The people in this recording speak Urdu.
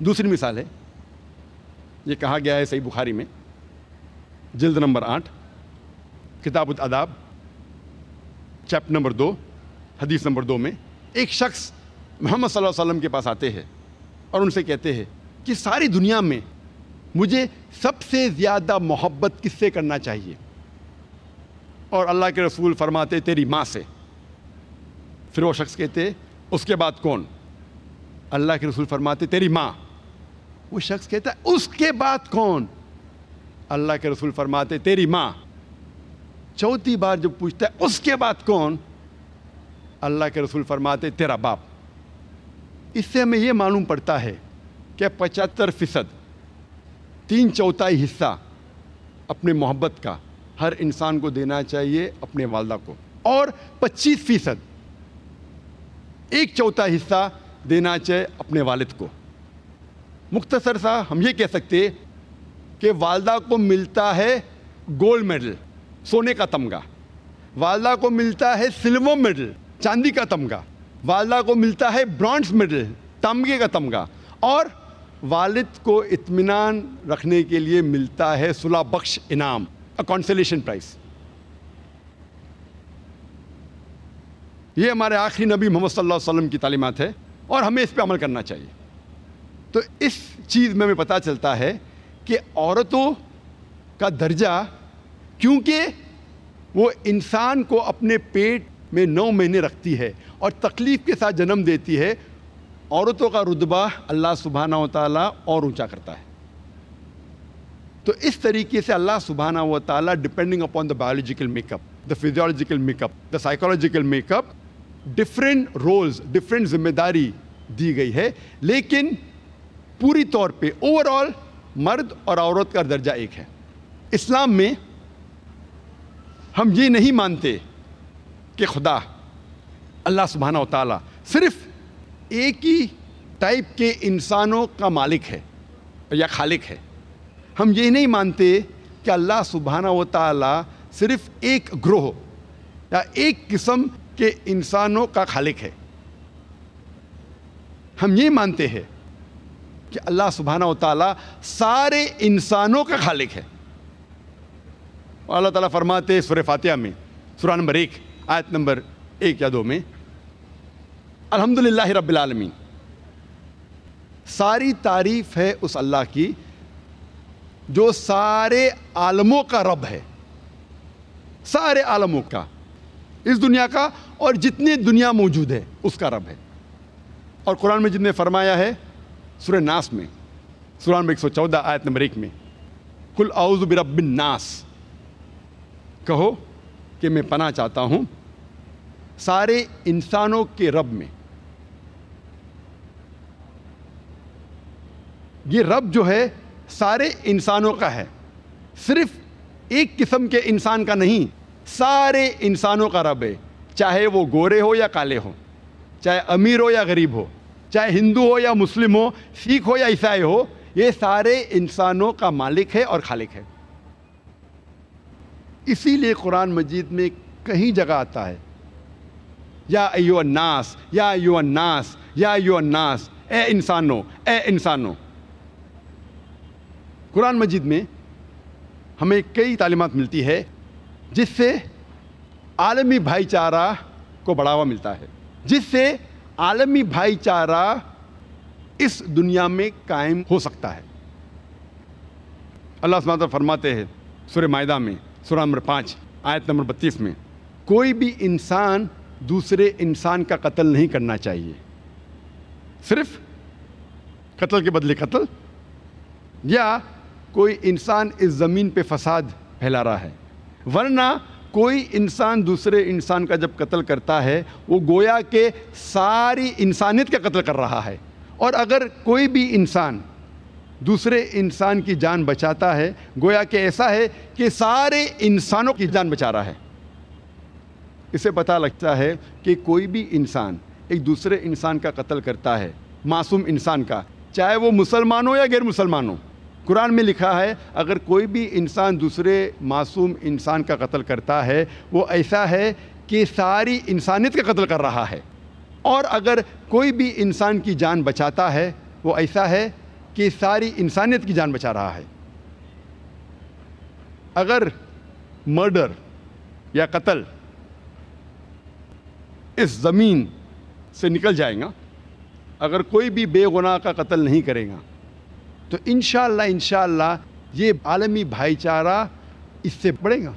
دوسری مثال ہے، یہ کہا گیا ہے صحیح بخاری میں جلد نمبر 8 کتاب الاداب چیپٹر نمبر 2 حدیث نمبر 2 میں ایک شخص محمد صلی اللہ علیہ وسلم کے پاس آتے ہیں اور ان سے کہتے ہیں کہ ساری دنیا میں مجھے سب سے زیادہ محبت کس سے کرنا چاہیے؟ اور اللہ کے رسول فرماتے تیری ماں سے۔ پھر وہ شخص کہتے اس کے بعد کون؟ اللہ کے رسول فرماتے تیری ماں۔ وہ شخص کہتا ہے اس کے بعد کون؟ اللہ کے رسول فرماتے تیری ماں۔ چوتھی بار جب پوچھتا ہے اس کے بعد کون؟ اللہ کے رسول فرماتے تیرا باپ۔ اس سے ہمیں یہ معلوم پڑتا ہے کہ 75% 3/4 حصہ اپنے محبت کا ہر انسان کو دینا چاہیے اپنے والدہ کو، اور 25% 1/4 حصہ دینا چاہیے اپنے والد کو۔ مختصر سا ہم یہ کہہ سکتے کہ والدہ کو ملتا ہے گولڈ میڈل، سونے کا تمغہ، والدہ کو ملتا ہے سلور میڈل، چاندی کا تمغہ، والدہ کو ملتا ہے برانز میڈل، تمغے کا تمغہ، اور والد کو اطمینان رکھنے کے لیے ملتا ہے صلح بخش انعام، کنسولیشن پرائز۔ یہ ہمارے آخری نبی محمد صلی اللہ علیہ وسلم کی تعلیمات ہے اور ہمیں اس پہ عمل کرنا چاہیے۔ تو اس چیز میں ہمیں پتہ چلتا ہے کہ عورتوں کا درجہ، کیونکہ وہ انسان کو اپنے پیٹ میں 9 مہینے رکھتی ہے اور تکلیف کے ساتھ جنم دیتی ہے، عورتوں کا رتبہ اللہ سبحانہ و تعالیٰ اور اونچا کرتا ہے۔ تو اس طریقے سے اللہ سبحانہ و تعالیٰ depending upon the biological make up, the physiological make up, the psychological make up, different roles, different ذمہ داری دی گئی ہے، لیکن پوری طور پہ اوور آل مرد اور عورت کا درجہ ایک ہے۔ اسلام میں ہم یہ نہیں مانتے کہ خدا اللہ سبحانہ و تعالیٰ صرف ایک ہی ٹائپ کے انسانوں کا مالک ہے یا خالق ہے۔ ہم یہ نہیں مانتے کہ اللہ سبحانہ و تعالیٰ صرف ایک گروہ یا ایک قسم کے انسانوں کا خالق ہے۔ ہم یہ مانتے ہیں کہ اللہ سبحانہ و تعالیٰ سارے انسانوں کا خالق ہے۔ اور اللہ تعالیٰ فرماتے سورہ فاتحہ میں سورہ نمبر 1 آیت نمبر 1 یا 2 میں الحمدللہ رب العالمین، ساری تعریف ہے اس اللہ کی جو سارے عالموں کا رب ہے، سارے عالموں کا، اس دنیا کا اور جتنی دنیا موجود ہے اس کا رب ہے۔ اور قرآن مجید نے فرمایا ہے سورہ ناس میں سورہ نمبر 114 آیت نمبر 1 میں قل اعوذ برب الناس، کہو کہ میں پناہ چاہتا ہوں سارے انسانوں کے رب میں۔ یہ رب جو ہے سارے انسانوں کا ہے، صرف ایک قسم کے انسان کا نہیں، سارے انسانوں کا رب ہے، چاہے وہ گورے ہو یا کالے ہو، چاہے امیر ہو یا غریب ہو، چاہے ہندو ہو یا مسلم ہو، سکھ ہو یا عیسائی ہو، یہ سارے انسانوں کا مالک ہے اور خالق ہے۔ اسی لیے قرآن مجید میں کہیں جگہ آتا ہے یا ایھا الناس، یا ایھا الناس، یا ایھا الناس، اے انسانوں، اے انسانوں۔ قرآن مجید میں ہمیں کئی تعلیمات ملتی ہے جس سے عالمی بھائی چارہ کو بڑھاوا ملتا ہے، جس سے عالمی بھائی چارہ اس دنیا میں قائم ہو سکتا ہے۔ اللہ سبحانہ وتعالیٰ فرماتے ہیں سورہ مائدہ میں سورہ نمبر 5 آیت نمبر 32 میں کوئی بھی انسان دوسرے انسان کا قتل نہیں کرنا چاہیے، صرف قتل کے بدلے قتل، یا کوئی انسان اس زمین پہ فساد پھیلا رہا ہے، ورنہ کوئی انسان دوسرے انسان کا جب قتل کرتا ہے وہ گویا کہ ساری انسانیت کا قتل کر رہا ہے، اور اگر کوئی بھی انسان دوسرے انسان کی جان بچاتا ہے گویا کہ ایسا ہے کہ سارے انسانوں کی جان بچا رہا ہے۔ اسے پتہ لگتا ہے کہ کوئی بھی انسان ایک دوسرے انسان کا قتل کرتا ہے، معصوم انسان کا، چاہے وہ مسلمان ہو یا غیر مسلمان ہو۔ قرآن میں لکھا ہے اگر کوئی بھی انسان دوسرے معصوم انسان کا قتل کرتا ہے وہ ایسا ہے کہ ساری انسانیت کا قتل کر رہا ہے، اور اگر کوئی بھی انسان کی جان بچاتا ہے وہ ایسا ہے کہ ساری انسانیت کی جان بچا رہا ہے. اگر مرڈر یا قتل اس زمین سے نکل جائے گا, اگر کوئی بھی بے گناہ کا قتل نہیں کرے گا, تو انشاءاللہ یہ عالمی بھائی چارہ اس سے بڑھے گا.